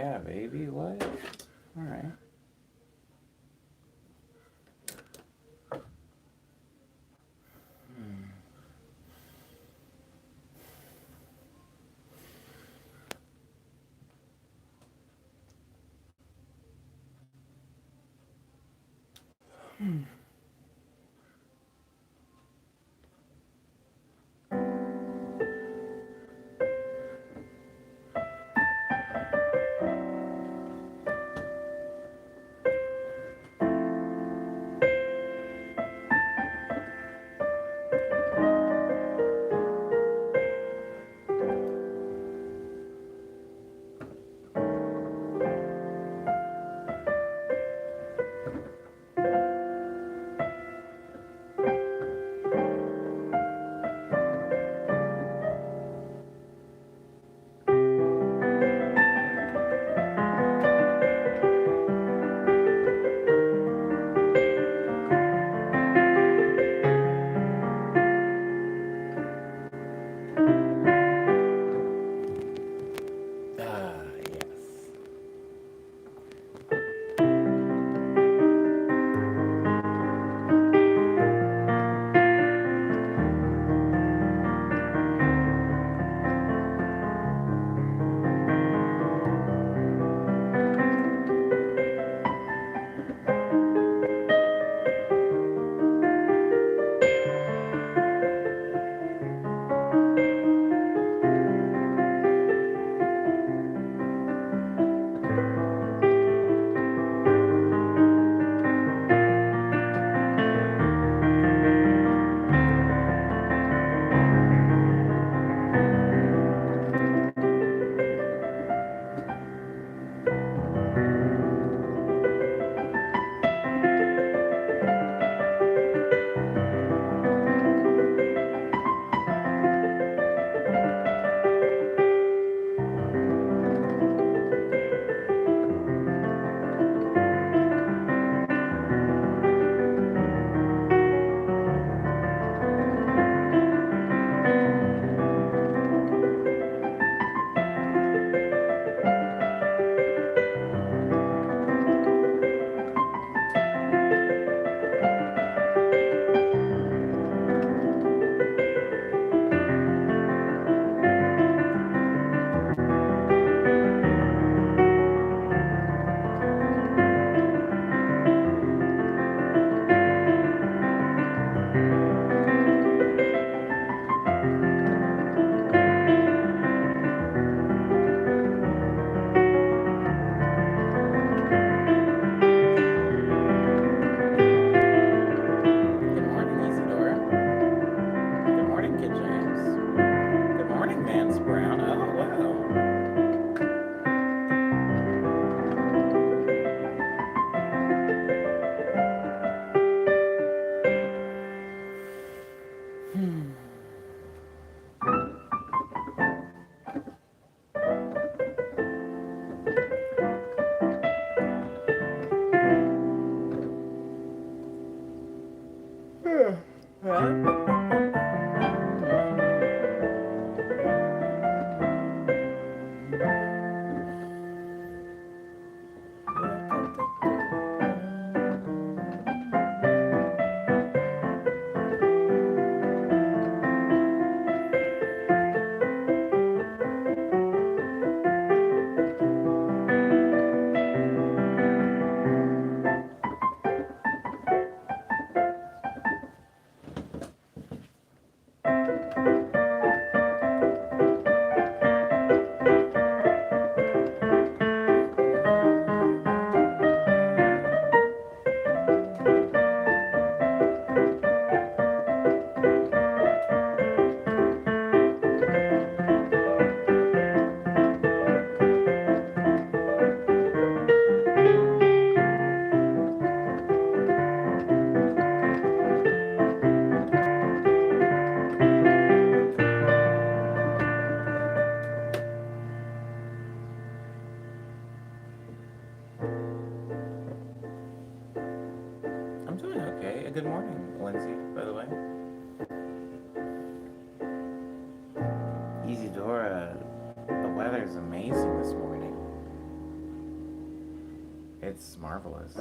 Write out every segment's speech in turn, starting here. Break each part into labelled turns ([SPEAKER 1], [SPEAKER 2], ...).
[SPEAKER 1] Yeah, baby, what? All right. Yes. Good morning, Isadora. Good morning, Kid James. Good morning, Vance Brown. Oh, wow. Hmm. I'm doing okay. Good morning, Lindsay, by the way. Isadora, the weather is amazing this morning. It's marvelous.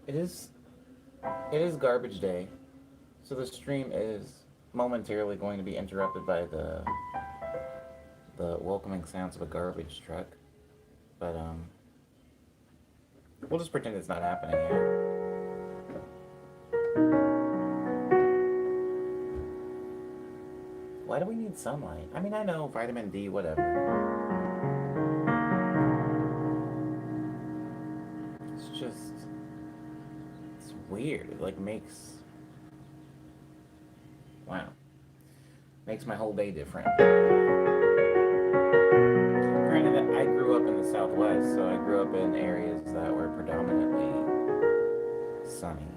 [SPEAKER 1] It is garbage day. So the stream is momentarily going to be interrupted by the welcoming sounds of a garbage truck. But we'll just pretend it's not happening here. Why do we need sunlight? I mean, I know vitamin D, whatever. It's just, it's weird. It like makes, wow, makes my whole day different. Granted, I grew up in the Southwest, so I grew up in areas that were predominantly sunny.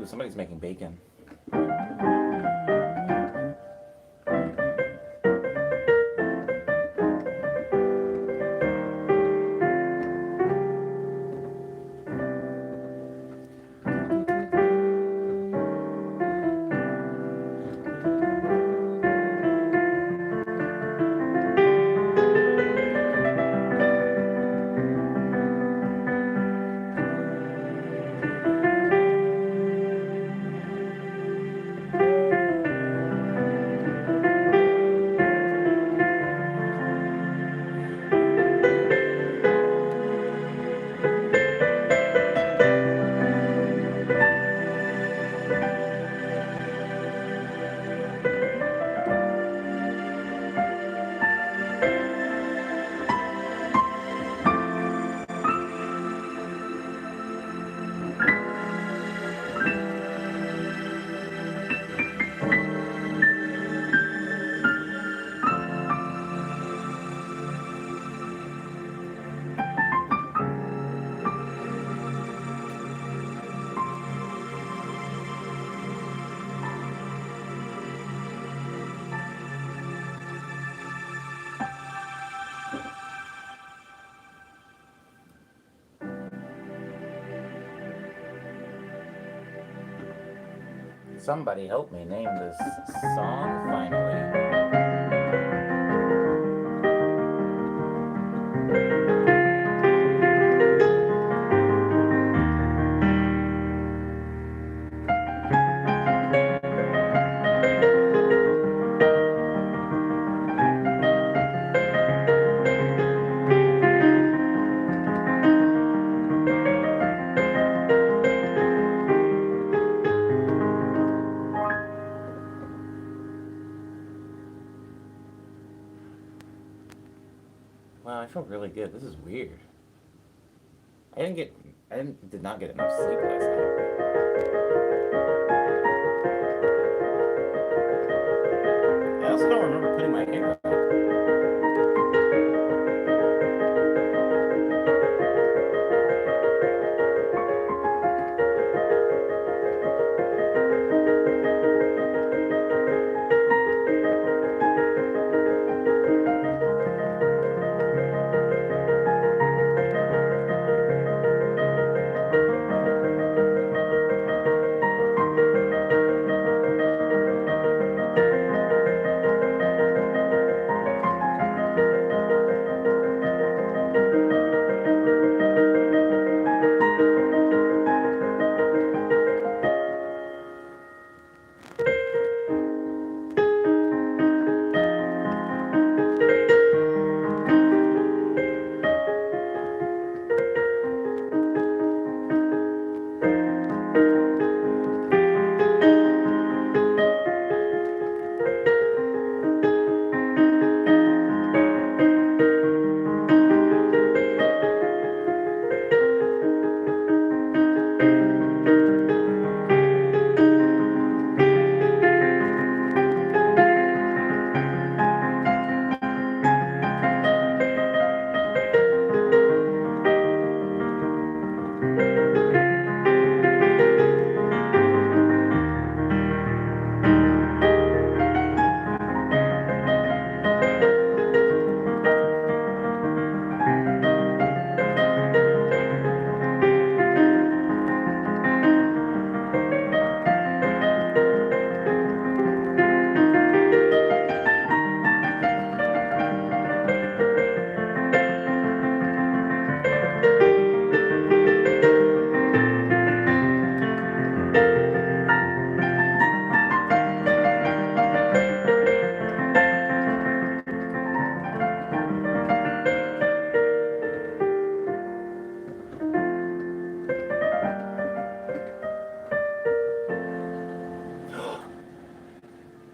[SPEAKER 1] Somebody's making bacon. Somebody help me name this song finally. Wow, I feel really good. This is weird. Did not get enough sleep last night. I also don't remember putting my hair up.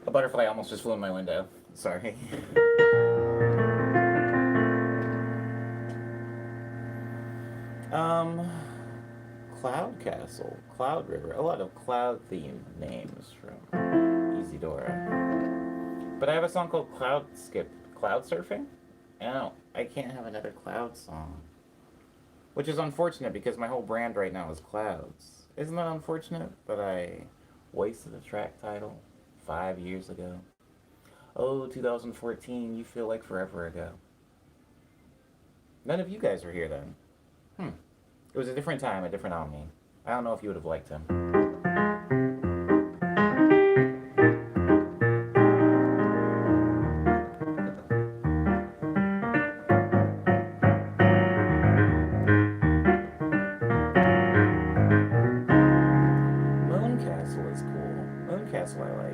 [SPEAKER 1] A butterfly almost just flew in my window. Sorry. um, Cloud Castle, Cloud River. A lot of cloud-themed names from Isidora. But I have a song called Cloud Surfing. And I can't have another cloud song. Which is unfortunate because my whole brand right now is clouds. Isn't that unfortunate that I wasted a track title 5 years ago? Oh, 2014, you feel like forever ago. None of you guys were here then. It was a different time, a different Omni. I don't know if you would have liked him. Moon Castle is cool. Moon Castle I like.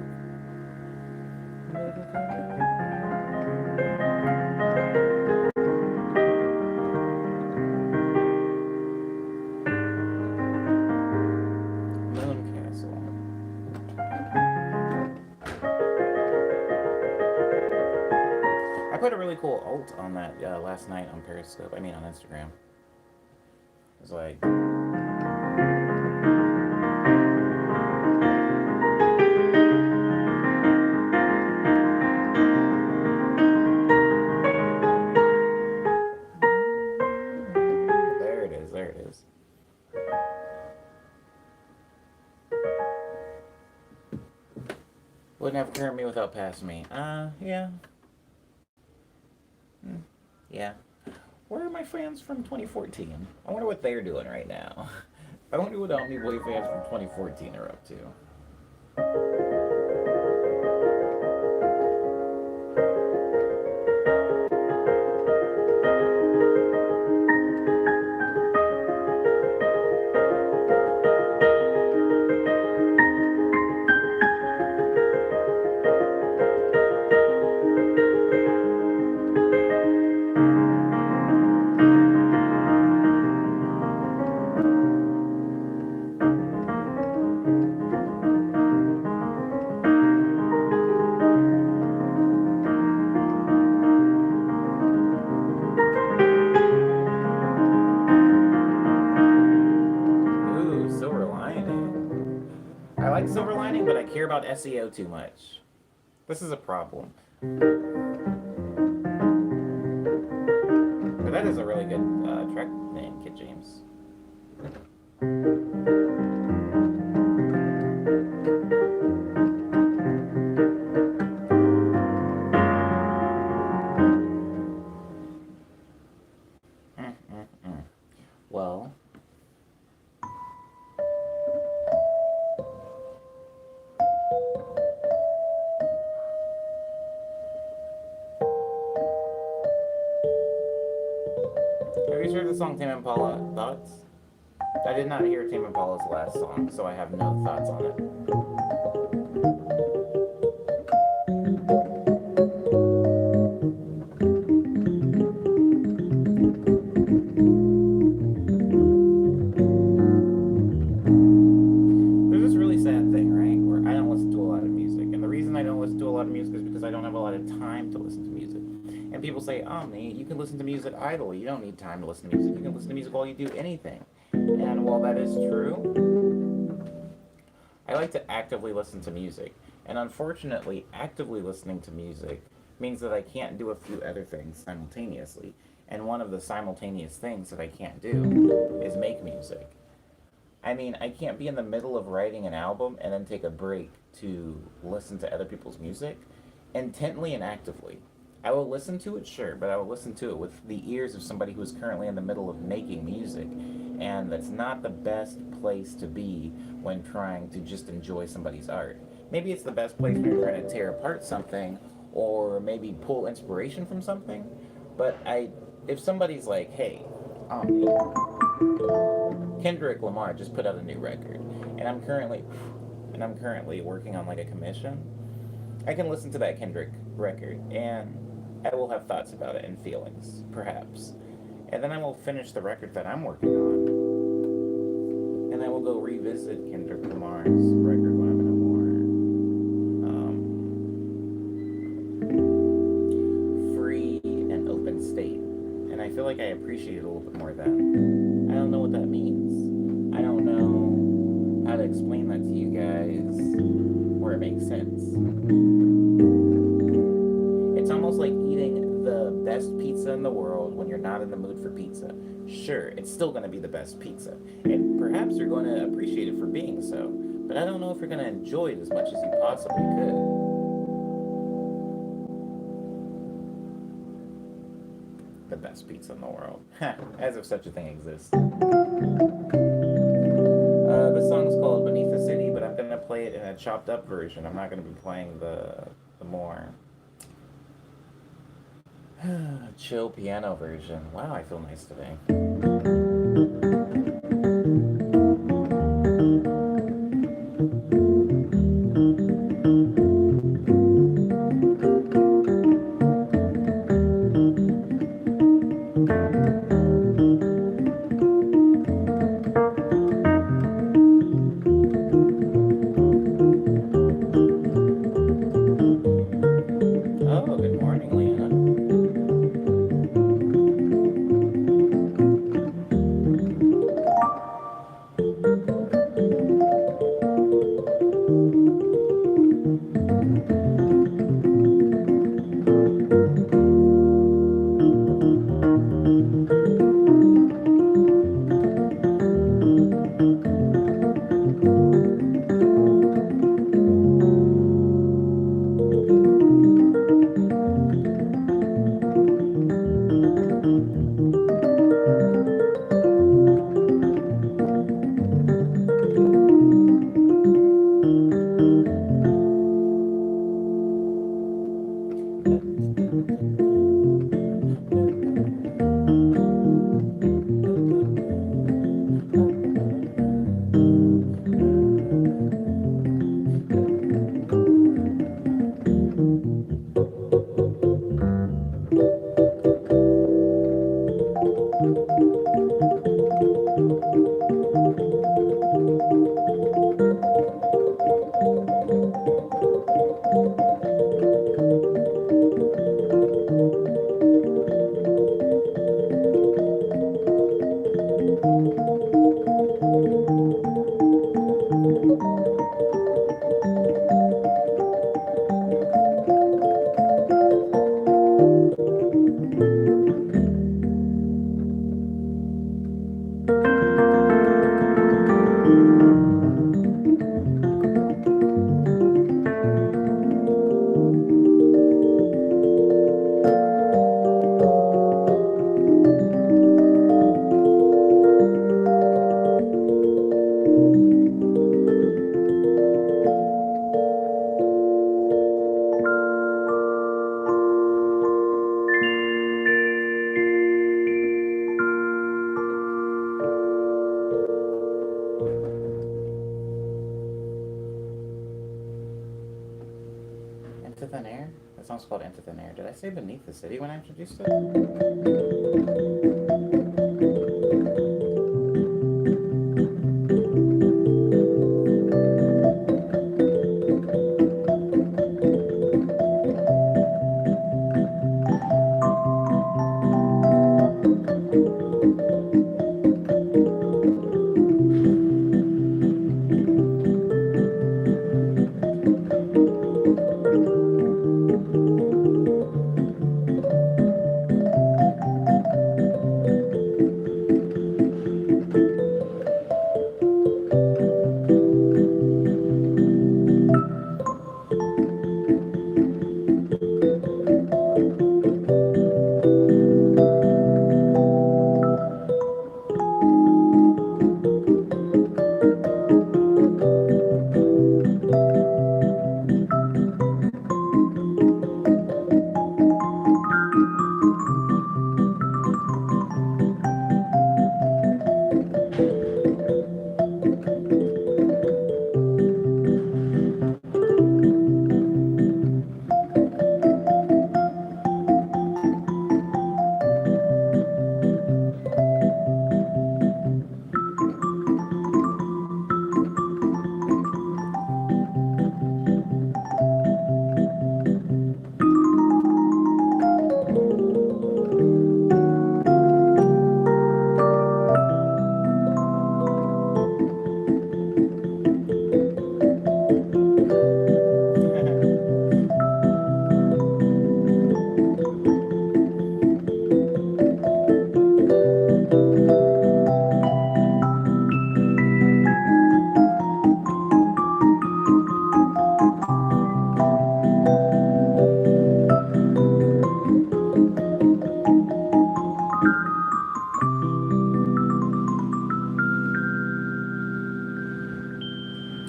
[SPEAKER 1] I put a really cool alt on that last night on Periscope. I mean, on Instagram. It was like. There it is, there it is. Wouldn't have current me without past me. Yeah. Yeah. Where are my fans from 2014? I wonder what they're doing right now. I wonder what Omni Boy fans from 2014 are up to. like Silver Lining, but I care about SEO too much. This is a problem. But that is a really good track name, Kid James. Well, have you heard the song Tame Impala? Thoughts? I did not hear Tame Impala's last song, so I have no thoughts on it. There's this really sad thing, right? Where I don't listen to a lot of music. And the reason I don't listen to a lot of music is because I don't have a lot of time to listen to music. And people say, oh, Nate, you can listen to music idly. You don't need time to listen to music. You can listen to music while you do anything. And while that is true, I like to actively listen to music. And unfortunately, actively listening to music means that I can't do a few other things simultaneously. And one of the simultaneous things that I can't do is make music. I mean, I can't be in the middle of writing an album and then take a break to listen to other people's music intently and actively. I will listen to it, sure, but I will listen to it with the ears of somebody who is currently in the middle of making music. And that's not the best place to be when trying to just enjoy somebody's art. Maybe it's the best place when you're trying to tear apart something or maybe pull inspiration from something. But if somebody's like, hey, Kendrick Lamar just put out a new record, and I'm currently working on like a commission, I can listen to that Kendrick record and I will have thoughts about it and feelings, perhaps. And then I will finish the record that I'm working on. And I will go revisit Kendrick Lamar's record when I'm in a more free and open state. And I feel like I appreciate it a little bit more then. I don't know what that means. I don't know how to explain that to you guys where it makes sense. It's almost like eating the best pizza in the world when you're not in the mood for pizza. Sure, it's still going to be the best pizza, and perhaps you're going to appreciate it for being so, but I don't know if you're going to enjoy it as much as you possibly could. The best pizza in the world. As if such a thing exists. The song's called Beneath the City, but I'm going to play it in a chopped up version. I'm not going to be playing the more chill piano version. Wow, I feel nice today. Oh, good morning, Leanna. Into Thin Air? That song's called Into Thin Air. Did I say Beneath the City when I introduced it?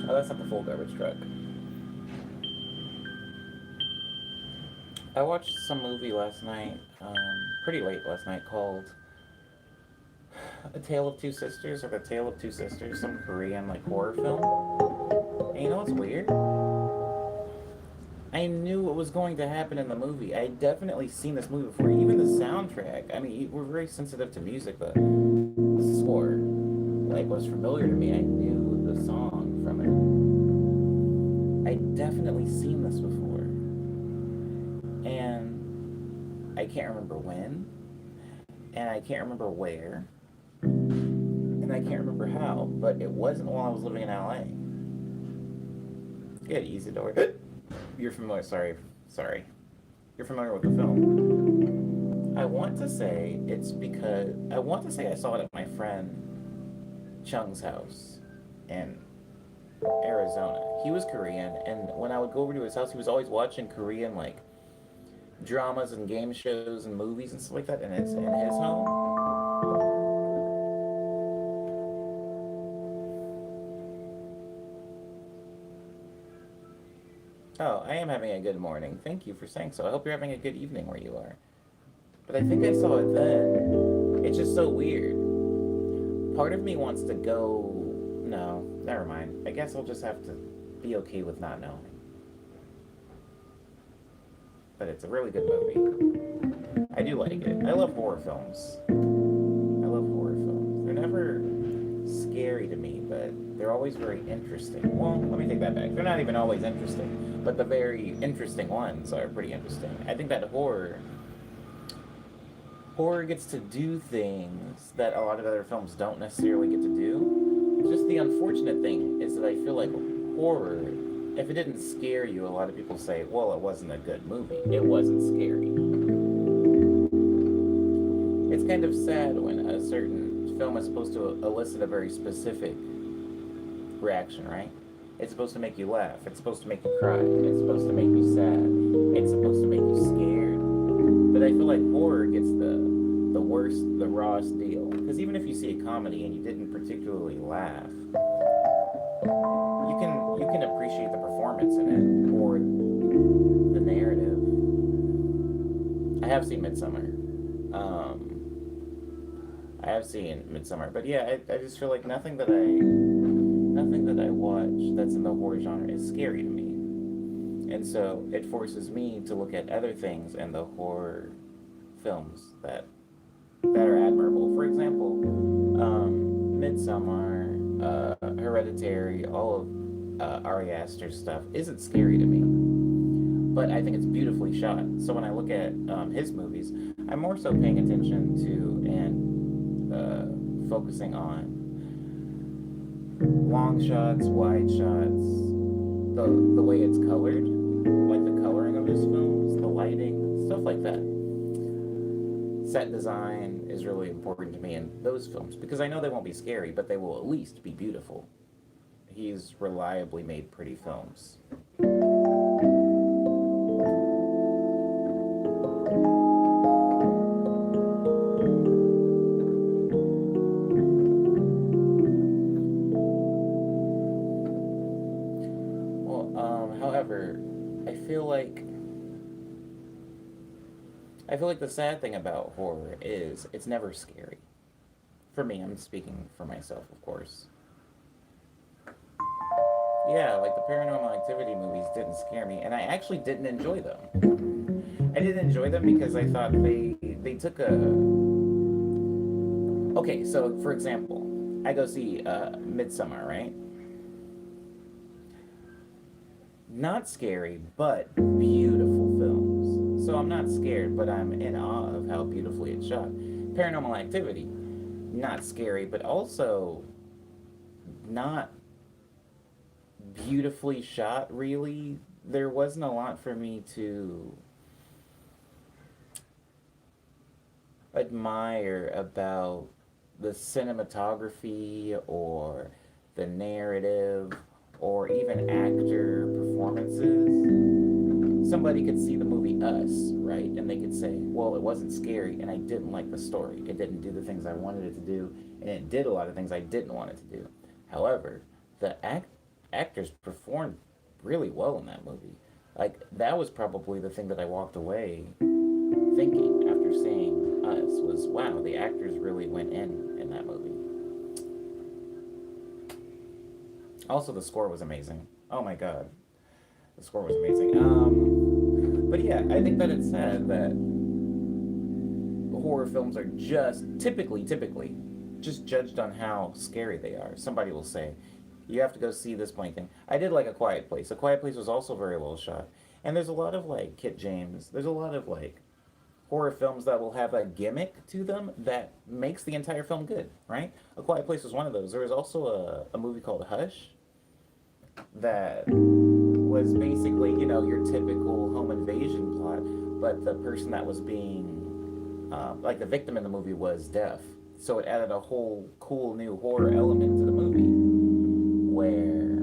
[SPEAKER 1] Oh, that's not the full garbage truck. I watched some movie last night, pretty late last night, called A Tale of Two Sisters, or The Tale of Two Sisters, some Korean, like, horror film. And you know what's weird? I knew what was going to happen in the movie. I had definitely seen this movie before. Even the soundtrack. I mean, we're very sensitive to music, but the score, like, was familiar to me. I knew the song from it. I'd definitely seen this before. And I can't remember when. And I can't remember where. And I can't remember how. But it wasn't while I was living in LA. Good, Isidore. You're familiar. Sorry. You're familiar with the film. I want to say I saw it at my friend Chung's house in Arizona. He was Korean, and when I would go over to his house, he was always watching Korean, like, dramas and game shows and movies and stuff like that in his home. Oh, I am having a good morning. Thank you for saying so. I hope you're having a good evening where you are. But I think I saw it then. It's just so weird. Part of me wants to go. No, never mind. I guess I'll just have to be okay with not knowing. But it's a really good movie. I do like it. I love horror films. I love horror films. They're never scary to me, but they're always very interesting. Well, let me take that back. They're not even always interesting, but the very interesting ones are pretty interesting. I think that horror gets to do things that a lot of other films don't necessarily get to do. Just the unfortunate thing is that I feel like horror, if it didn't scare you, a lot of people say, well, it wasn't a good movie. It wasn't scary. It's kind of sad when a certain film is supposed to elicit a very specific reaction, right? It's supposed to make you laugh. It's supposed to make you cry. It's supposed to make you sad. It's supposed to make you scared. But I feel like horror gets the worst, the rawest deal. Because even if you see a comedy and you didn't particularly laugh, you can appreciate the performance in it or the narrative. I have seen Midsummer. I have seen Midsummer, but yeah, I just feel like nothing that I watch that's in the horror genre is scary to me, and so it forces me to look at other things in the horror films that are admirable. For example, Midsummer, Hereditary, all of Ari Aster's stuff isn't scary to me, but I think it's beautifully shot. So when I look at his movies, I'm more so paying attention to and focusing on long shots, wide shots, the way it's colored, like the coloring of his films, the lighting, stuff like that. Set design is really important to me in those films because I know they won't be scary, but they will at least be beautiful. He's reliably made pretty films. However, I feel like I feel like the sad thing about horror is it's never scary. For me, I'm speaking for myself, of course. Yeah, like the Paranormal Activity movies didn't scare me, and I actually didn't enjoy them. I didn't enjoy them because I thought they took a okay. So for example, I go see Midsummer, right? Not scary, but beautiful films. So I'm not scared, but I'm in awe of how beautifully it's shot. Paranormal Activity, not scary, but also not beautifully shot, really. There wasn't a lot for me to admire about the cinematography or the narrative or even actor performances. Somebody could see the movie Us, right? And they could say, well, it wasn't scary and I didn't like the story. It didn't do the things I wanted it to do, and it did a lot of things I didn't want it to do. However, the actors performed really well in that movie. Like, that was probably the thing that I walked away thinking after seeing Us was, wow, the actors really went in that movie. Also, the score was amazing. Oh my god. The score was amazing. But yeah, I think that it's sad that horror films are just typically, just judged on how scary they are. Somebody will say, you have to go see this blank thing. I did like A Quiet Place. A Quiet Place was also very well shot. And there's a lot of, like, Kit James. There's a lot of, like, horror films that will have a gimmick to them that makes the entire film good, right? A Quiet Place was one of those. There was also a movie called Hush that was basically, you know, your typical home invasion plot, but the person that was being, like the victim in the movie was deaf. So it added a whole cool new horror element to the movie where,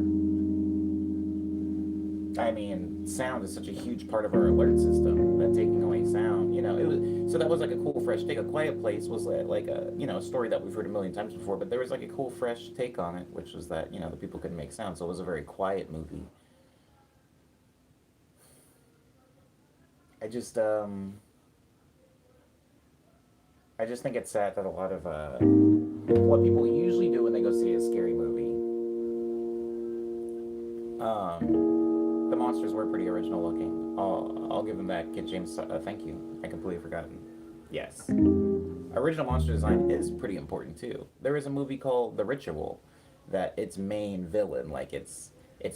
[SPEAKER 1] I mean, sound is such a huge part of our alert system that taking away sound, you know, it was, so that was like a cool fresh take. A Quiet Place was like a, you know, a story that we've heard a million times before, but there was like a cool fresh take on it, which was that, you know, the people couldn't make sound, so it was a very quiet movie. I just, I just think it's sad that a lot of, what people usually do when they go see a scary movie, the monsters were pretty original looking. I'll give them that. Kid James, thank you. I completely forgotten. Yes. Original monster design is pretty important too. There is a movie called The Ritual that its main villain, like its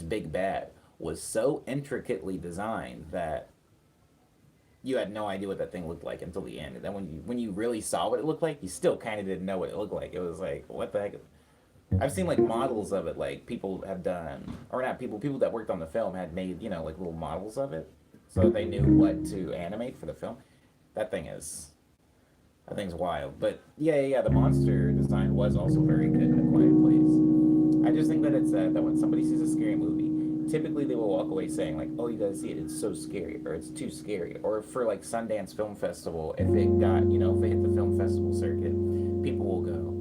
[SPEAKER 1] big bad, was so intricately designed that you had no idea what that thing looked like until the end. And then when you really saw what it looked like, you still kind of didn't know what it looked like. It was like, what the heck? I've seen like models of it, like people have done, or not people that worked on the film had made, you know, like little models of it, so they knew what to animate for the film. That thing's wild. But yeah, the monster design was also very good in A Quiet Place. I just think that it's sad that when somebody sees a scary movie, typically they will walk away saying like, "Oh, you gotta see it. It's so scary," or "It's too scary." Or for like Sundance Film Festival, if it got if it hit the film festival circuit, people will go,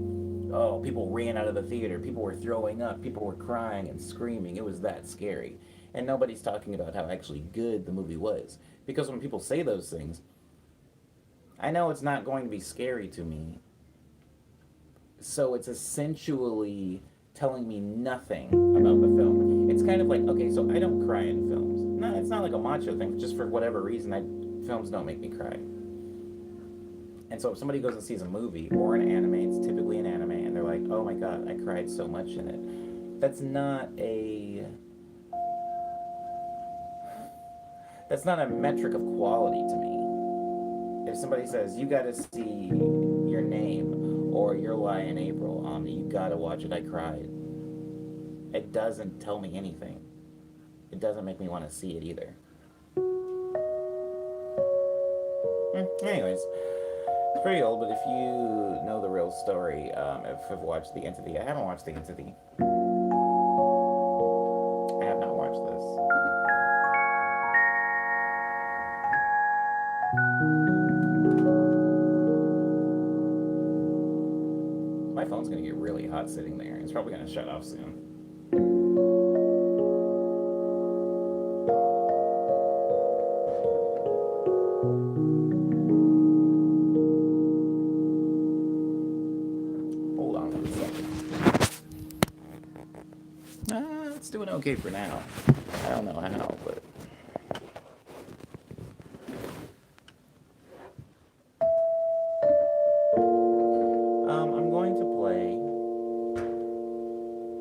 [SPEAKER 1] "Oh, people ran out of the theater. People were throwing up. People were crying and screaming. It was that scary." And nobody's talking about how actually good the movie was, because when people say those things, I know it's not going to be scary to me. So it's essentially telling me nothing about the film. It's kind of like, okay, so I don't cry in films. No, it's not like a macho thing. Just for whatever reason, films don't make me cry. And so if somebody goes and sees a movie or an anime, it's typically an anime, and they're like, "Oh my god, I cried so much in it." That's not a metric of quality to me. If somebody says, "You got to see Your Name" or "Your Lie in April," you gotta watch it, I cried. It doesn't tell me anything. It doesn't make me want to see it either. Anyways, it's pretty old, but if you know the real story, if I've watched The Entity, I haven't watched The Entity. I have not watched this. My phone's gonna get really hot sitting there. It's probably gonna shut off soon. Hold on 1 second. It's doing okay for now. I don't know how, but... I'm going to play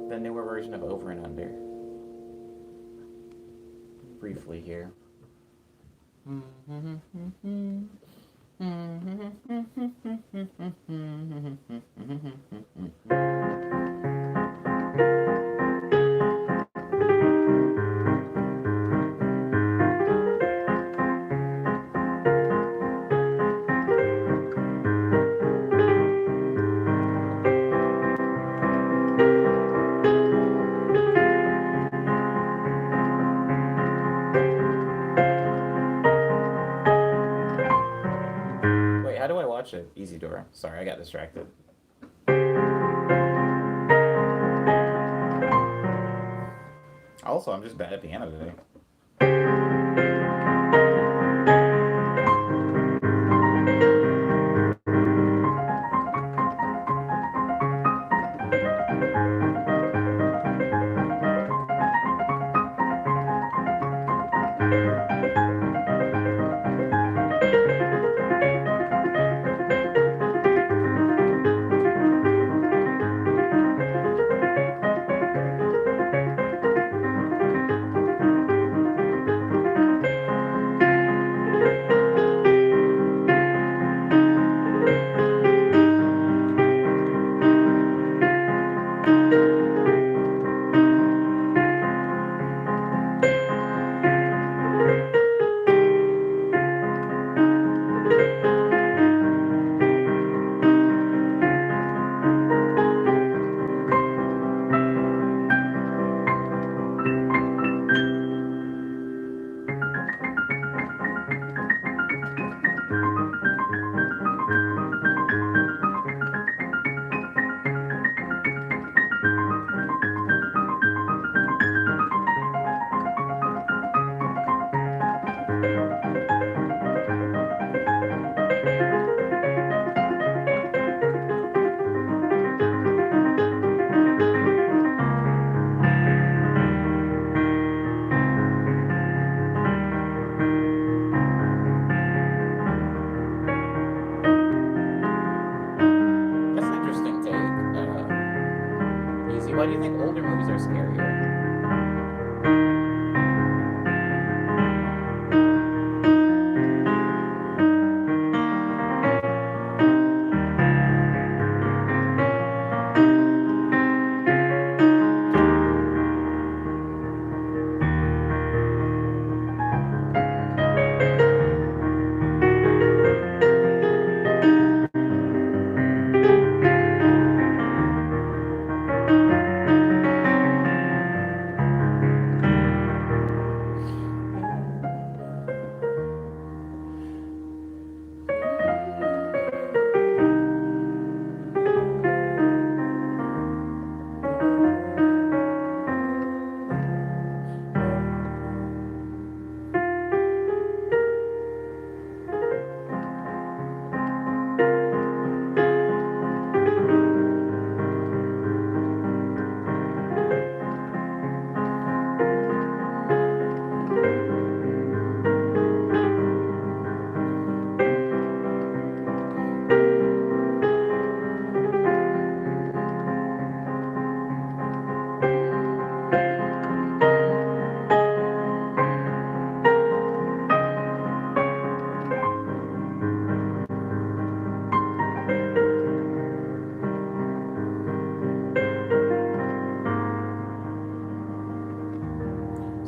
[SPEAKER 1] the newer version of Over and Under briefly here. Wait, how do I watch it? Easy door. Sorry, I got distracted. Also, I'm just bad at piano today.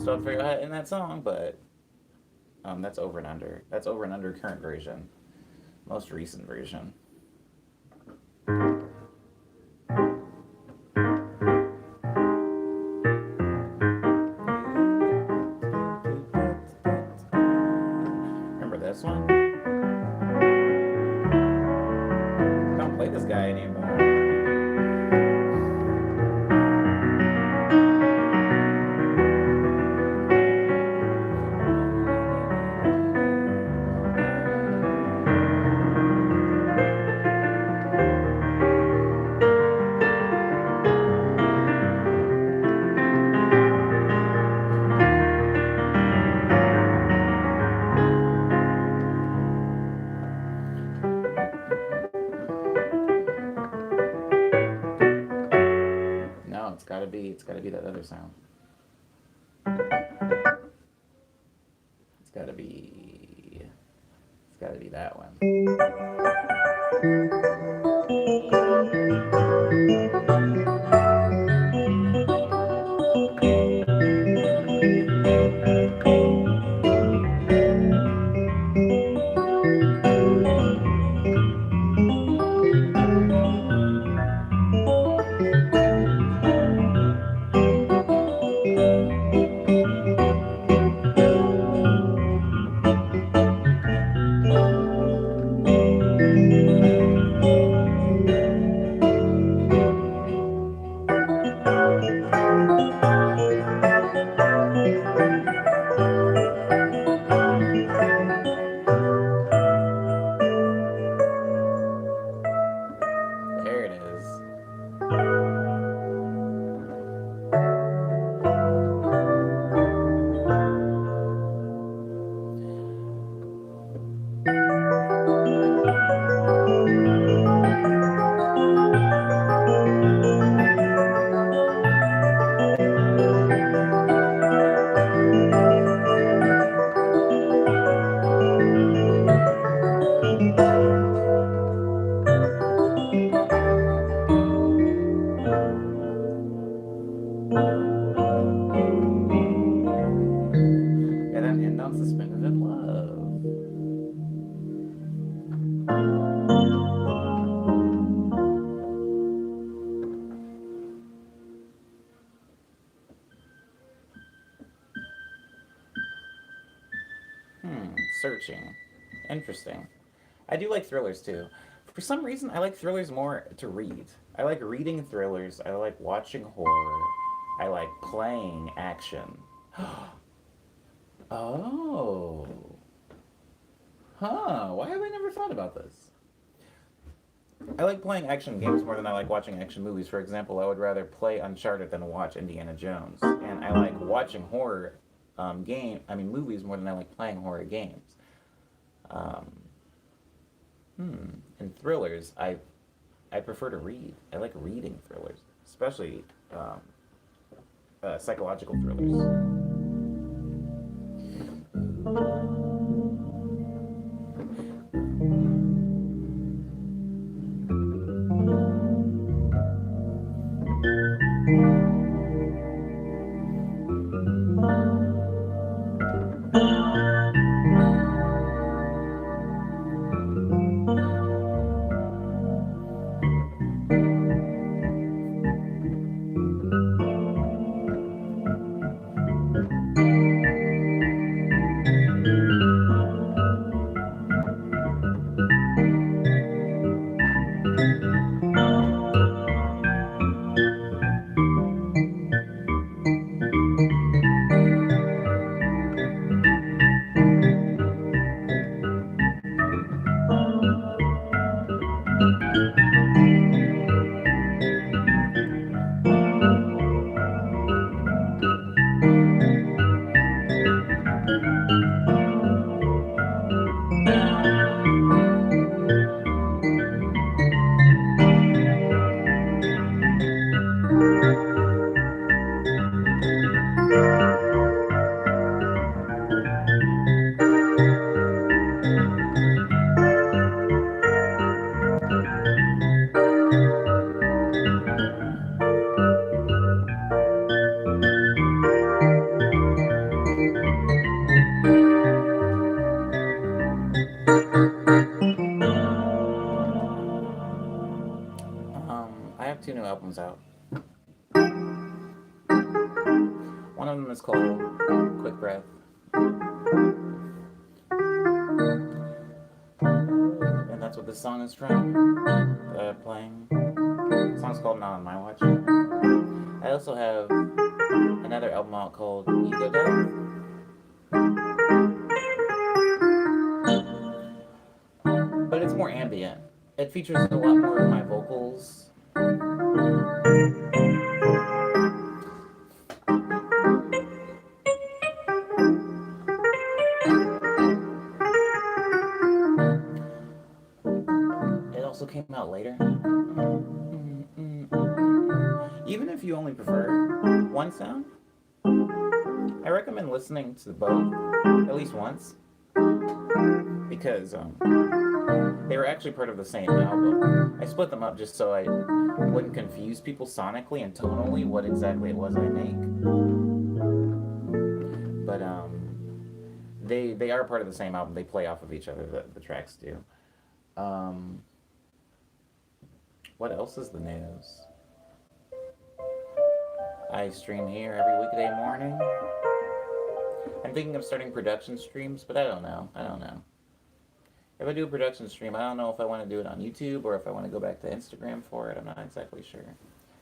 [SPEAKER 1] Still have to figure out how to end that song, but that's over and under. That's over and under current version, most recent version. Remember this one? I don't play this guy anymore. No, it's gotta be that other sound. It's gotta be it's gotta be that one. There it is. And then end on Suspended in Love. Searching. Interesting. I do like thrillers too. For some reason, I like thrillers more to read. I like reading thrillers. I like watching horror. I like playing action. Oh. Huh. Why have I never thought about this? I like playing action games more than I like watching action movies. For example, I would rather play Uncharted than watch Indiana Jones. And I like watching horror movies more than I like playing horror games. Um, And thrillers, I prefer to read. I like reading thrillers, especially psychological thrillers. of them is called Quick Breath. And that's what this song is from. Playing. The song's called Not on My Watch. I also have another album out called Ego Death. But it's more ambient. It features a lot more of my vocals. It also came out later. Even if you only prefer one sound, I recommend listening to both at least once, because they were actually part of the same album. I split them up just so I wouldn't confuse people sonically and tonally what exactly it was I make. But they are part of the same album. They play off of each other. The tracks do. What else is the news? I stream here every weekday morning. I'm thinking of starting production streams, but I don't know. If I do a production stream, I don't know if I want to do it on YouTube or if I want to go back to Instagram for it. I'm not exactly sure.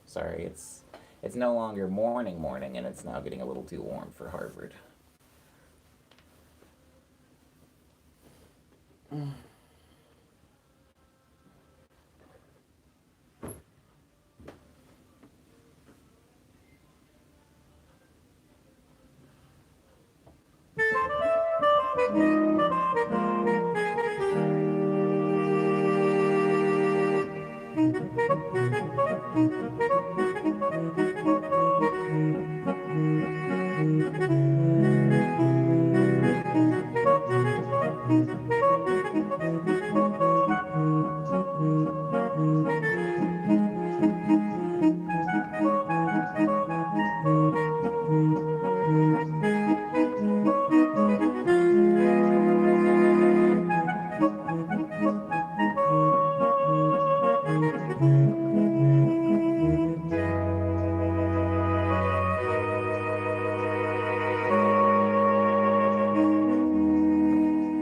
[SPEAKER 1] Sorry, it's no longer morning, and it's now getting a little too warm for Harvard.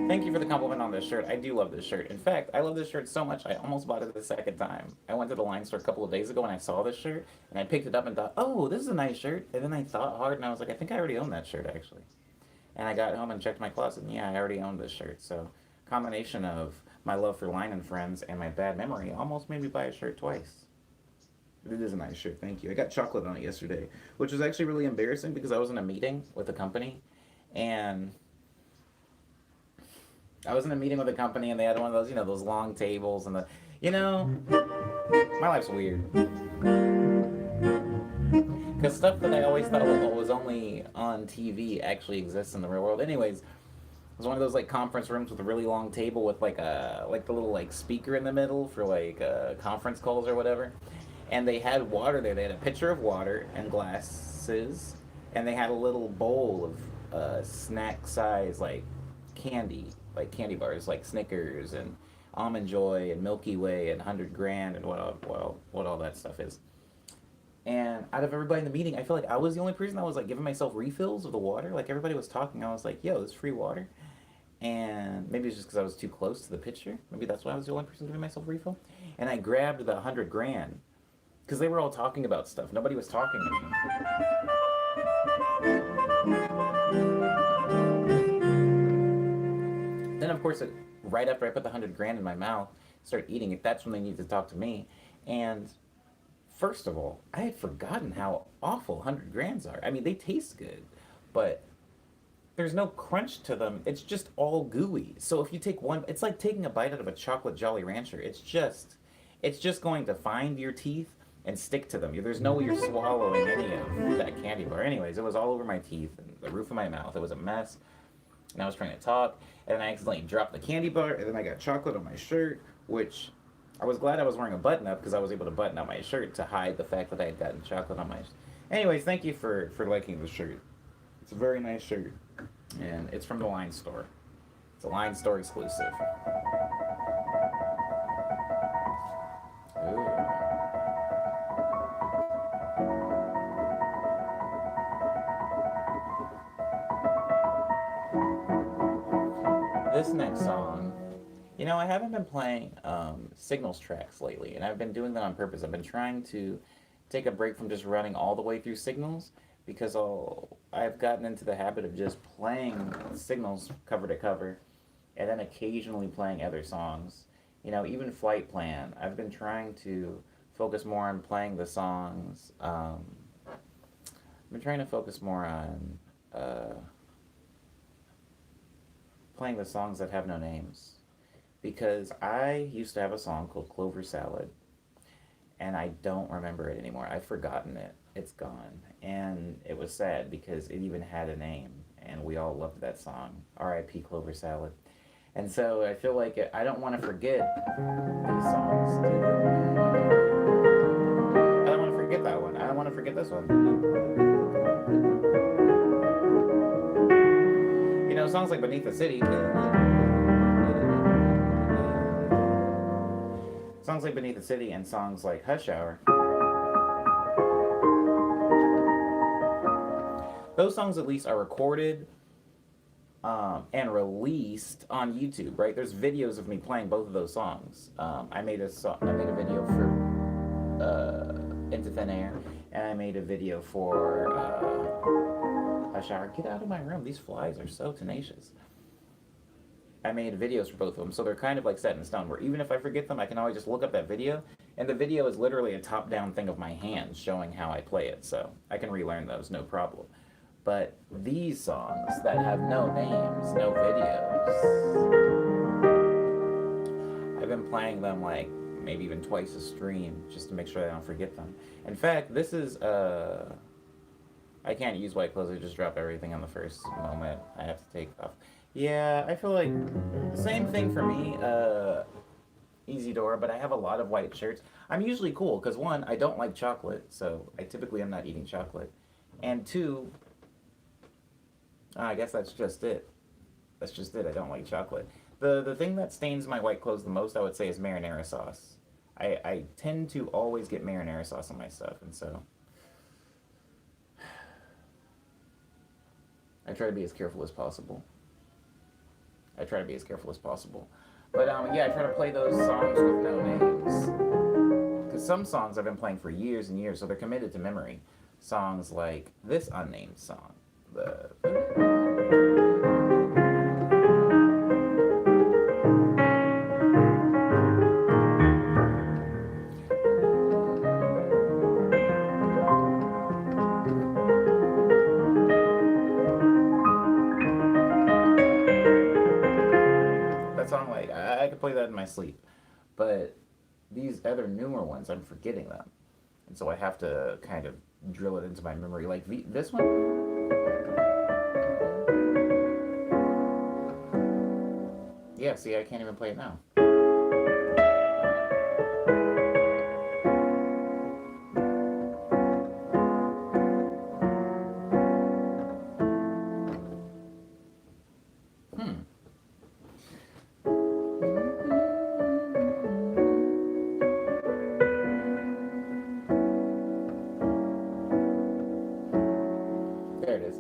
[SPEAKER 1] Thank you for the compliment on this shirt. I do love this shirt. In fact, I love this shirt so much I almost bought it the second time. I went to the line store a couple of days ago and I saw this shirt and I picked it up and thought, oh, this is a nice shirt. And then I thought hard and I was like, I think I already own that shirt actually. And I got home and checked my closet and yeah, I already owned this shirt. So, combination of my love for Line and Friends and my bad memory almost made me buy a shirt twice. It is a nice shirt, thank you. I got chocolate on it yesterday, which was actually really embarrassing because I was in a meeting with a company and I was in a meeting with a company and they had one of those, those long tables and my life's weird. Because stuff that I always thought was only on TV actually exists in the real world. Anyways, it was one of those conference rooms with a really long table with the little speaker in the middle for conference calls or whatever. And they had water there. They had a pitcher of water and glasses, and they had a little bowl of snack size candy. Candy bars like Snickers and Almond Joy and Milky Way and 100 Grand and what all that stuff is. And out of everybody in the meeting, I feel like I was the only person that was giving myself refills of the water. Everybody was talking. I was like, yo, this is free water. And maybe it's just because I was too close to the pitcher. Maybe that's why I was the only person giving myself a refill. And I grabbed the 100 Grand because they were all talking about stuff. Nobody was talking to me. Then, of course, right after I put the 100 Grand in my mouth, started eating it, that's when they needed to talk to me. And first of all, I had forgotten how awful 100 Grands are. I mean, they taste good, but there's no crunch to them. It's just all gooey. So if you take one, it's like taking a bite out of a chocolate Jolly Rancher. It's just going to find your teeth and stick to them. There's no way you're swallowing any of that candy bar. Anyways, it was all over my teeth and the roof of my mouth. It was a mess. And I was trying to talk, and then I accidentally dropped the candy bar, and then I got chocolate on my shirt, which I was glad I was wearing a button-up because I was able to button up my shirt to hide the fact that I had gotten chocolate on my shirt. Anyways, thank you for liking the shirt. It's a very nice shirt, and it's from the Line store. It's a Line store exclusive. Ooh. This next song, you know, I haven't been playing Signals tracks lately, and I've been doing that on purpose. I've been trying to take a break from just running all the way through Signals because I've gotten into the habit of just playing Signals cover to cover and then occasionally playing other songs. You know, even Flight Plan, I've been trying to focus more on playing the songs. I've been trying to focus more on playing the songs that have no names. Because I used to have a song called Clover Salad, and I don't remember it anymore. I've forgotten it. It's gone. And it was sad because it even had a name, and we all loved that song, R.I.P. Clover Salad. And so I feel like I don't want to forget these songs. I don't want to forget that one. I don't want to forget this one. You know, songs like Beneath the City. Songs like Beneath the City and songs like Hush Hour. Those songs at least are recorded and released on YouTube, right? There's videos of me playing both of those songs. I made a video for Into Thin Air, and I made a video for Hush Hour. Get out of my room. These flies are so tenacious. I made videos for both of them, so they're kind of like set in stone, where even if I forget them, I can always just look up that video, and the video is literally a top-down thing of my hands showing how I play it, so I can relearn those, no problem. But these songs that have no names, no videos, I've been playing them like maybe even twice a stream, just to make sure I don't forget them. In fact, this is, I can't use white clothes, I just drop everything on the first moment I have to take off. Yeah, I feel like the same thing for me, Easy Door, but I have a lot of white shirts. I'm usually cool, because one, I don't like chocolate, so I typically am not eating chocolate. And two, I guess that's just it. That's just it, I don't like chocolate. The thing that stains my white clothes the most, I would say, is marinara sauce. I tend to always get marinara sauce on my stuff, and so I try to be as careful as possible. But yeah, I try to play those songs with no names. Because some songs I've been playing for years and years, so they're committed to memory. Songs like this unnamed song. That song, like, I could play that in my sleep. But these other newer ones, I'm forgetting them. And so I have to kind of drill it into my memory. Like this one. Yeah, see, I can't even play it now. There it is.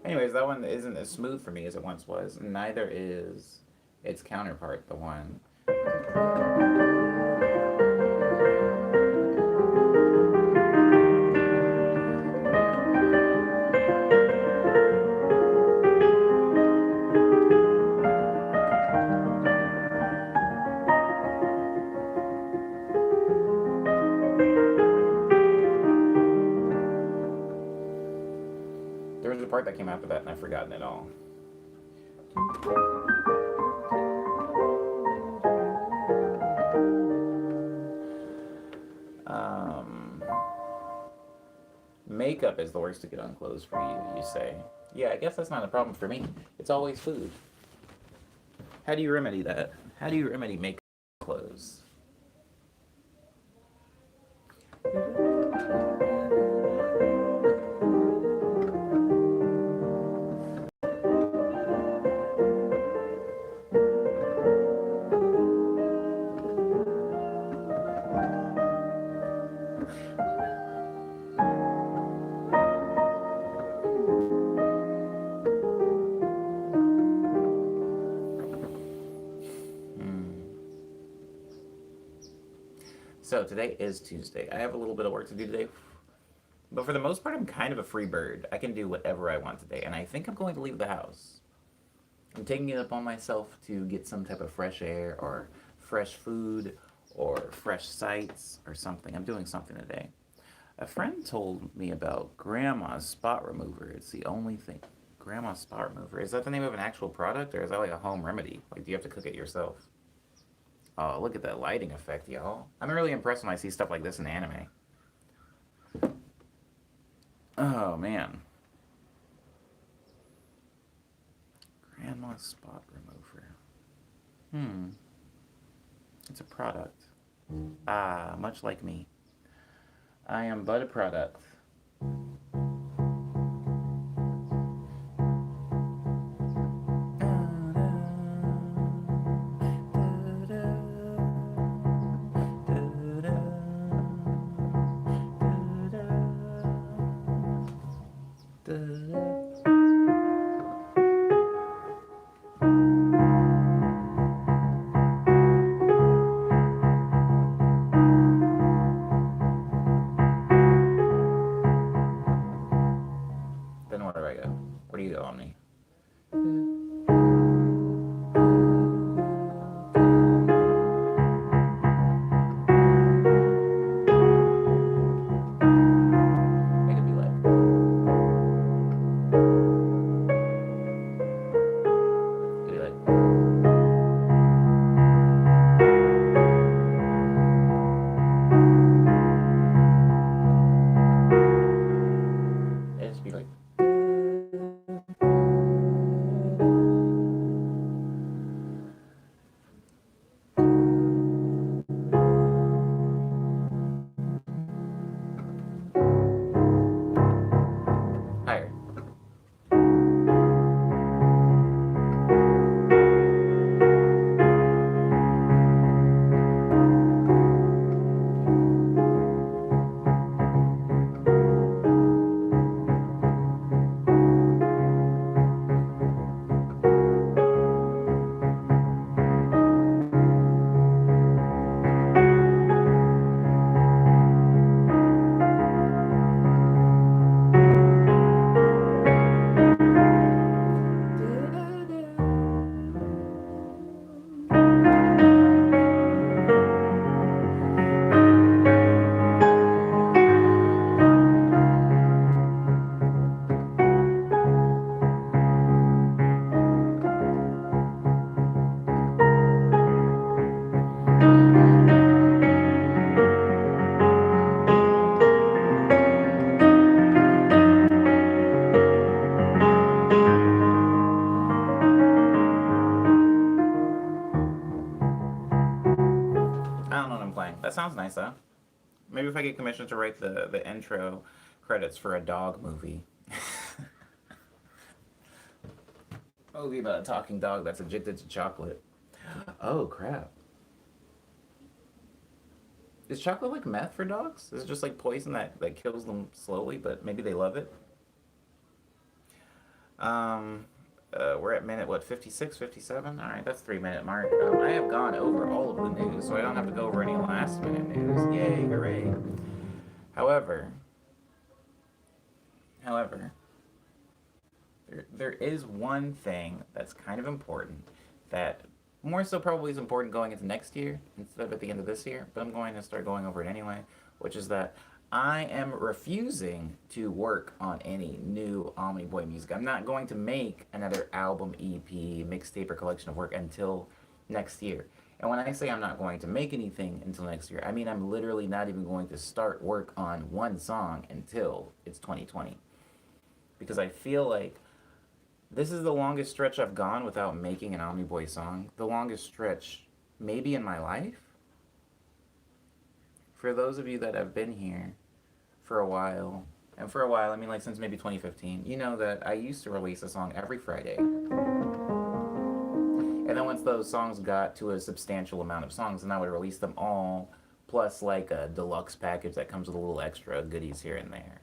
[SPEAKER 1] Anyways, that one isn't as smooth for me as it once was. Neither is its counterpart, the one. There was a part that came after that and I've forgotten it all. makeup is the worst to get on clothes for you, you say. Yeah, I guess that's not a problem for me. It's always food. How do you remedy that? How do you remedy makeup clothes? So today is Tuesday. I have a little bit of work to do today, but for the most part, I'm kind of a free bird. I can do whatever I want today, and I think I'm going to leave the house. I'm taking it upon myself to get some type of fresh air or fresh food or fresh sights or something. I'm doing something today. A friend told me about Grandma's Spot Remover. It's the only thing. Grandma's Spot Remover. Is that the name of an actual product, or is that like a home remedy? Like, do you have to cook it yourself? Oh, look at that lighting effect, y'all. I'm really impressed when I see stuff like this in anime. Oh, man. Grandma's Spot Remover. It's a product. Ah, much like me. I am but a product. Then where do I go? Where do you go, Omni? It could be like. It could be like. It just be like. Higher. I don't know what I'm playing. That sounds nice though. Maybe if I get commissioned to write the intro credits for a dog movie. A movie about a talking dog that's addicted to chocolate. Oh crap. Is chocolate like meth for dogs? Is it just like poison that kills them slowly, but maybe they love it? We're at minute, what, 56, 57? All right, that's 3 minute mark. I have gone over all of the news, so I don't have to go over any last minute news. Yay, hooray. However, however, there is one thing that's kind of important that more so probably is important going into next year instead of at the end of this year, but I'm going to start going over it anyway, which is that I am refusing to work on any new Omni Boy music. I'm not going to make another album, EP, mixtape, or collection of work until next year. And when I say I'm not going to make anything until next year, I mean I'm literally not even going to start work on one song until it's 2020. Because I feel like this is the longest stretch I've gone without making an Omniboy song. The longest stretch maybe in my life. For those of you that have been here for a while, and for a while, I mean like since maybe 2015, you know that I used to release a song every Friday. And then once those songs got to a substantial amount of songs, then I would release them all, plus like a deluxe package that comes with a little extra goodies here and there.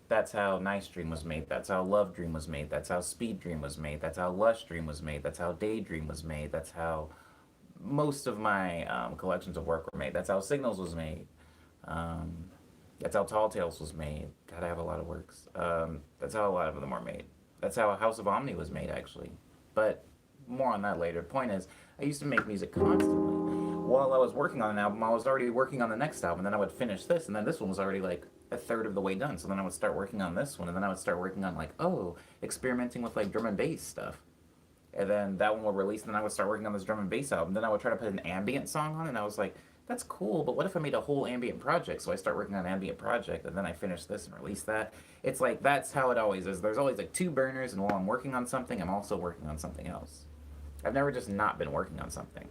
[SPEAKER 1] That's how Nice Dream was made. That's how Love Dream was made. That's how Speed Dream was made. That's how Lush Dream was made. That's how Daydream was made. That's how most of my collections of work were made. That's how Signals was made. Um, that's how Tall Tales was made. God, I have a lot of works. That's how a lot of them were made. That's how House of Omni was made, actually. But more on that later. Point is, I used to make music constantly. While I was working on an album, I was already working on the next album. Then I would finish this, and then this one was already like a third of the way done. So then I would start working on this one, and then I would start working on like, experimenting with like drum and bass stuff. And then that one would release, and then I would start working on this drum and bass album. Then I would try to put an ambient song on it, and I was like, that's cool, but what if I made a whole ambient project? So I start working on an ambient project, and then I finish this and release that. It's like, that's how it always is. There's always like two burners, and while I'm working on something, I'm also working on something else. I've never just not been working on something.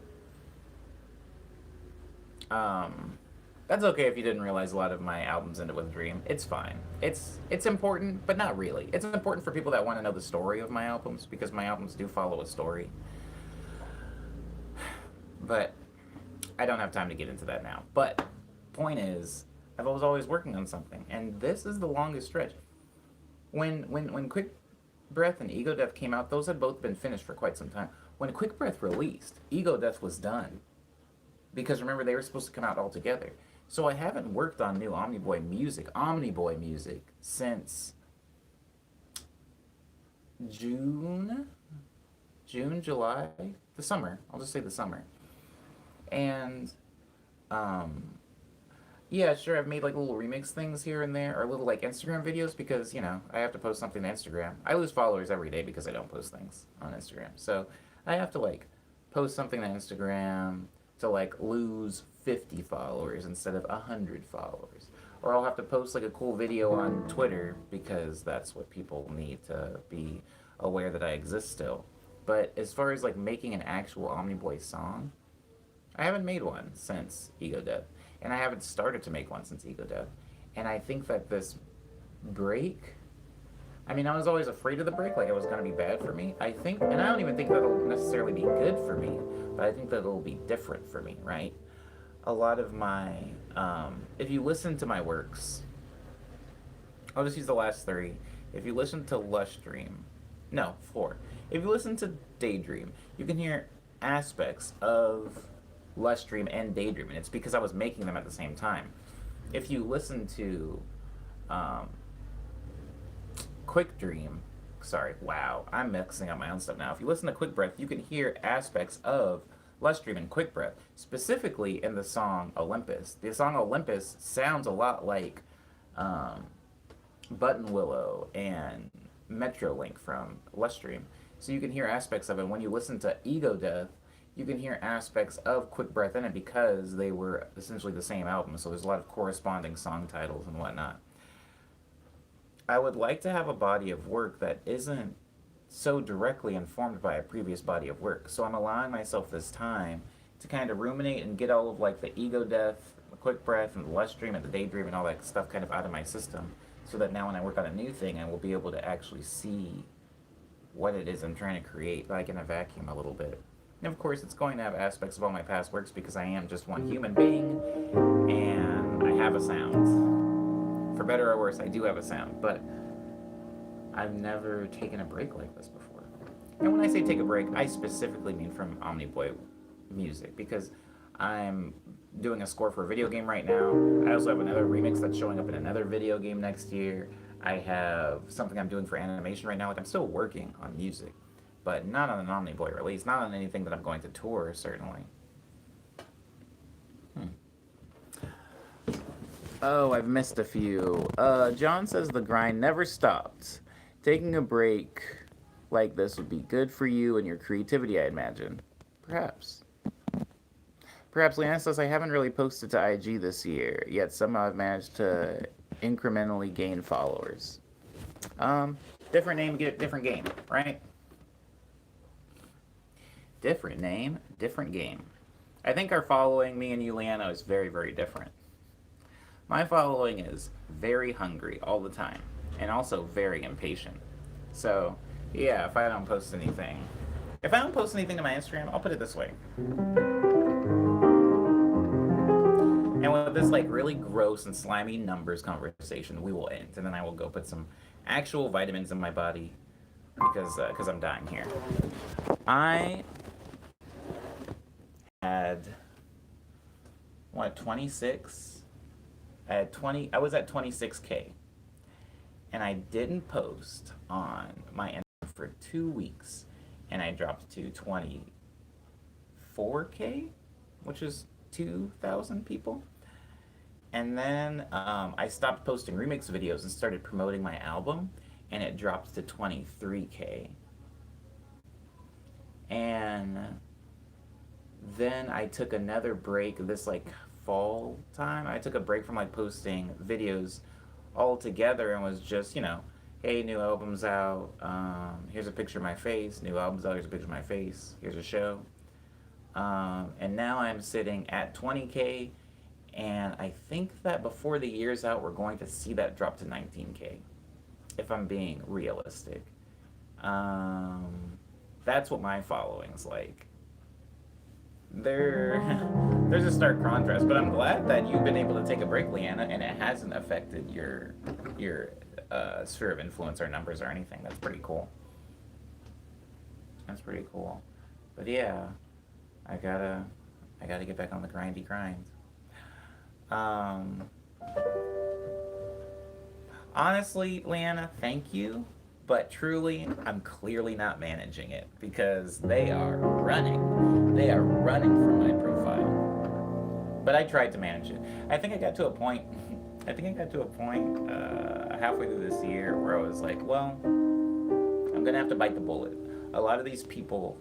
[SPEAKER 1] That's okay if you didn't realize a lot of my albums ended with Dream. It's fine. It's important, but not really. It's important for people that want to know the story of my albums, because my albums do follow a story. But I don't have time to get into that now. But point is, I was always working on something, and this is the longest stretch. When Quick Breath and Ego Death came out, those had both been finished for quite some time. When Quick Breath released, Ego Death was done. Because remember, they were supposed to come out all together. So I haven't worked on new Omniboy music, since June, July, the summer. I'll just say the summer. And, yeah, sure, I've made like little remix things here and there, or little like Instagram videos, because, I have to post something to Instagram. I lose followers every day because I don't post things on Instagram. So I have to like post something to Instagram to like lose 50 followers instead of 100 followers. Or I'll have to post like a cool video on Twitter because that's what people need to be aware that I exist still. But as far as like making an actual Omniboy song, I haven't made one since Ego Death. And I haven't started to make one since Ego Death. And I think that this break, I mean, I was always afraid of the break, like it was going to be bad for me. I think, and I don't even think that'll necessarily be good for me, but I think that it'll be different for me, right? A lot of my, if you listen to my works, I'll just use the last three. If you listen to Lush Dream, no, four. If you listen to Daydream, you can hear aspects of Lush Dream and Daydream, and it's because I was making them at the same time. If you listen to Quick Dream, sorry, wow, I'm mixing up my own stuff now. If you listen to Quick Breath, you can hear aspects of Lush Dream and Quick Breath, specifically in the song Olympus. The song Olympus sounds a lot like Button Willow and Metrolink from Lush Dream. So you can hear aspects of it. When you listen to Ego Death, you can hear aspects of Quick Breath in it because they were essentially the same album. So there's a lot of corresponding song titles and whatnot. I would like to have a body of work that isn't so directly informed by a previous body of work. So I'm allowing myself this time to kind of ruminate and get all of like the Ego Death, the Quick Breath, and the Lush Dream, and the Daydream, and all that stuff kind of out of my system, so that now when I work on a new thing, I will be able to actually see what it is I'm trying to create, like in a vacuum a little bit. And of course, it's going to have aspects of all my past works because I am just one human being, and I have a sound. For better or worse, I do have a sound, but I've never taken a break like this before. And when I say take a break, I specifically mean from Omniboy music, because I'm doing a score for a video game right now. I also have another remix that's showing up in another video game next year. I have something I'm doing for animation right now. Like, I'm still working on music, but not on an Omniboy release, not on anything that I'm going to tour, certainly. Oh, I've missed a few. John says the grind never stopped. Taking a break like this would be good for you and your creativity, I imagine. Perhaps. Perhaps Leanna says I haven't really posted to IG this year, yet somehow I've managed to incrementally gain followers. Um, Different name, get different game, right? Different name, different game. I think our following, me and you, Leanna, is very, very different. My following is very hungry all the time, and also very impatient. So, yeah, if I don't post anything, to my Instagram, I'll put it this way. And with this like really gross and slimy numbers conversation, we will end, and then I will go put some actual vitamins in my body because I'm dying here. I had 26. I was at 26K, and I didn't post on my Instagram for 2 weeks, and I dropped to 24K, which is 2,000 people. And then I stopped posting remix videos and started promoting my album, and it dropped to 23K. And then I took another break this like fall time. I took a break from like posting videos altogether and was just, hey, new album's out. Here's a picture of my face. New album's out. Here's a picture of my face. Here's a show. And now I'm sitting at 20K. And I think that before the year's out, we're going to see that drop to 19K, if I'm being realistic. That's what my following's like. There's a stark contrast, but I'm glad that you've been able to take a break, Leanna, and it hasn't affected your sphere of influence or numbers or anything. That's pretty cool. That's pretty cool. But yeah, I gotta get back on the grindy grind. Honestly, Leanna, thank you, but truly, I'm clearly not managing it because they are running. They are running from my profile. But I tried to manage it. I think I got to a point halfway through this year where I was like, well, I'm gonna have to bite the bullet. A lot of these people,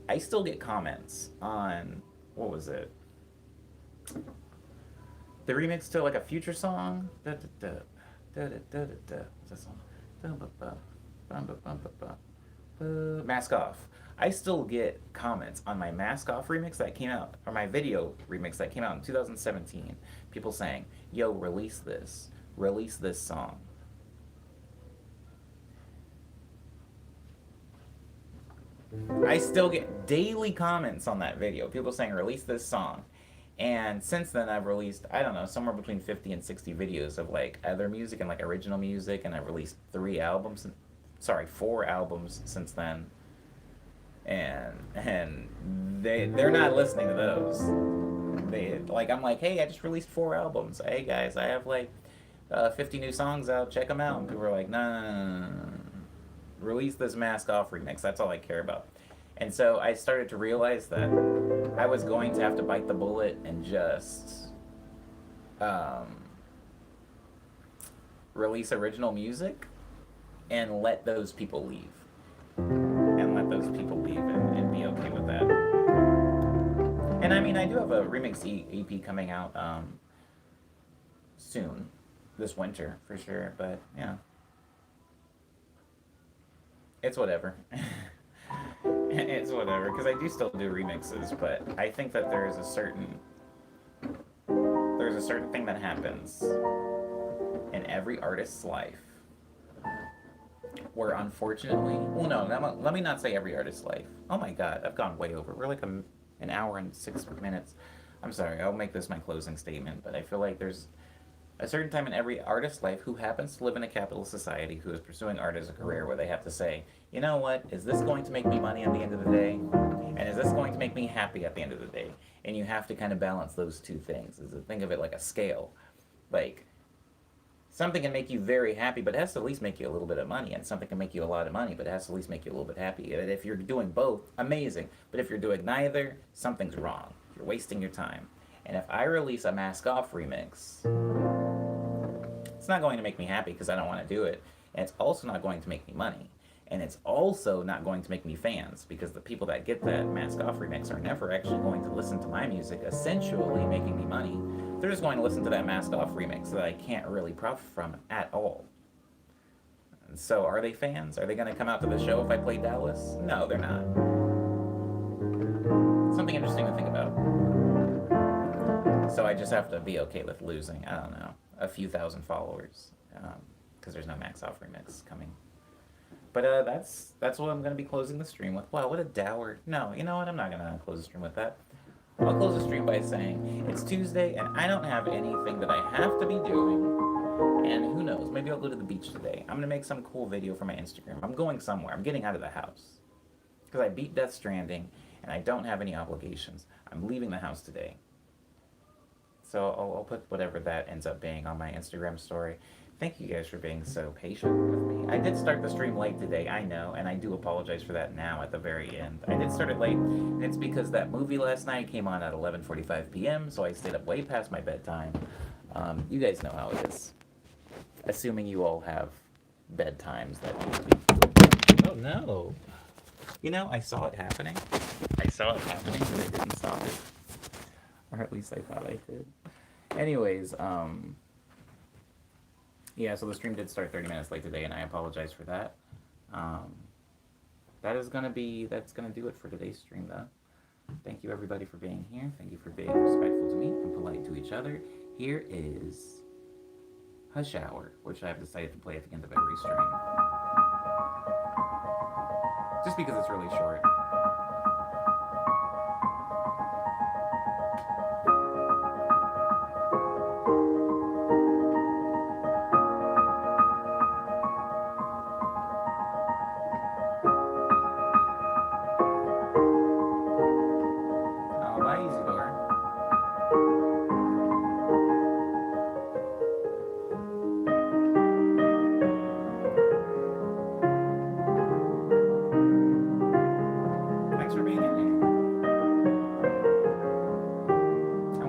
[SPEAKER 1] I still get comments on, what was it? The remix to like a Future song. Mask Off. I still get comments on my Mask Off remix that came out, or my video remix that came out in 2017. People saying, yo, release this song. I still get daily comments on that video. People saying, release this song. And since then, I've released, I don't know, somewhere between 50 and 60 videos of like other music and like original music, and I've released 4 albums since then. And they're not listening to those. I'm like, hey, I just released 4 albums. Hey guys, I have like 50 new songs out. Check them out. And people are like, no. Release this Mask Off remix. That's all I care about. And so I started to realize that I was going to have to bite the bullet and just release original music and let those people leave. And be okay with that. And I mean, I do have a remix EP coming out soon, this winter for sure, but yeah. It's whatever. It's whatever, because I do still do remixes, but I think that there's a certain thing that happens in every artist's life where unfortunately, well no, let me not say every artist's life. Oh my god, I've gone way over. We're like an hour and 6 minutes. I'm sorry, I'll make this my closing statement, but I feel like there's a certain time in every artist's life who happens to live in a capitalist society who is pursuing art as a career where they have to say, you know what, is this going to make me money at the end of the day? And is this going to make me happy at the end of the day? And you have to kind of balance those two things. Think of it like a scale. Like, something can make you very happy, but it has to at least make you a little bit of money. And something can make you a lot of money, but it has to at least make you a little bit happy. And if you're doing both, amazing. But if you're doing neither, something's wrong. You're wasting your time. And if I release a Mask Off remix, it's not going to make me happy because I don't want to do it. And it's also not going to make me money. And it's also not going to make me fans, because the people that get that Mask Off remix are never actually going to listen to my music, essentially making me money. They're just going to listen to that Mask Off remix that I can't really profit from at all. And so, are they fans? Are they going to come out to the show if I play Dallas? No, they're not. Something interesting to think about. So I just have to be okay with losing, I don't know, a few thousand followers, because there's no Max Off remix coming. But that's what I'm going to be closing the stream with. Wow, what a dour. No, you know what? I'm not going to close the stream with that. I'll close the stream by saying it's Tuesday and I don't have anything that I have to be doing. And who knows? Maybe I'll go to the beach today. I'm going to make some cool video for my Instagram. I'm going somewhere. I'm getting out of the house. Because I beat Death Stranding and I don't have any obligations. I'm leaving the house today. So I'll put whatever that ends up being on my Instagram story. Thank you guys for being so patient with me. I did start the stream late today, I know, and I do apologize for that now at the very end. I did start it late, and it's because that movie last night came on at 11:45 p.m., so I stayed up way past my bedtime. You guys know how it is. Assuming you all have bedtimes that usually... Oh no! You know, I saw it happening. But I didn't stop it. Or at least I thought I did. Anyways, yeah, so the stream did start 30 minutes late today, and I apologize for that. That's gonna do it for today's stream, though. Thank you, everybody, for being here. Thank you for being respectful to me and polite to each other. Here is Hush Hour, which I've decided to play at the end of every stream. Just because it's really short.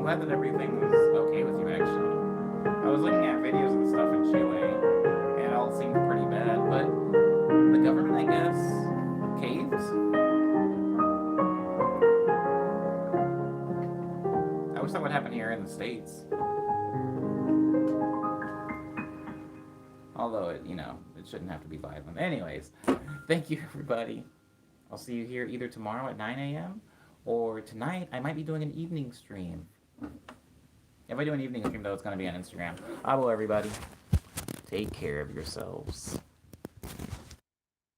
[SPEAKER 1] Glad that everything was okay with you, actually. I was looking at videos of the stuff in Chile, and it all seemed pretty bad, but the government, I guess, caves? I wish that would happen here in the States. Although, it shouldn't have to be violent. Anyways, thank you, everybody. I'll see you here either tomorrow at 9 a.m. or tonight. I might be doing an evening stream. If I do an evening stream, though, it's going to be on Instagram. Abo, everybody. Take care of yourselves.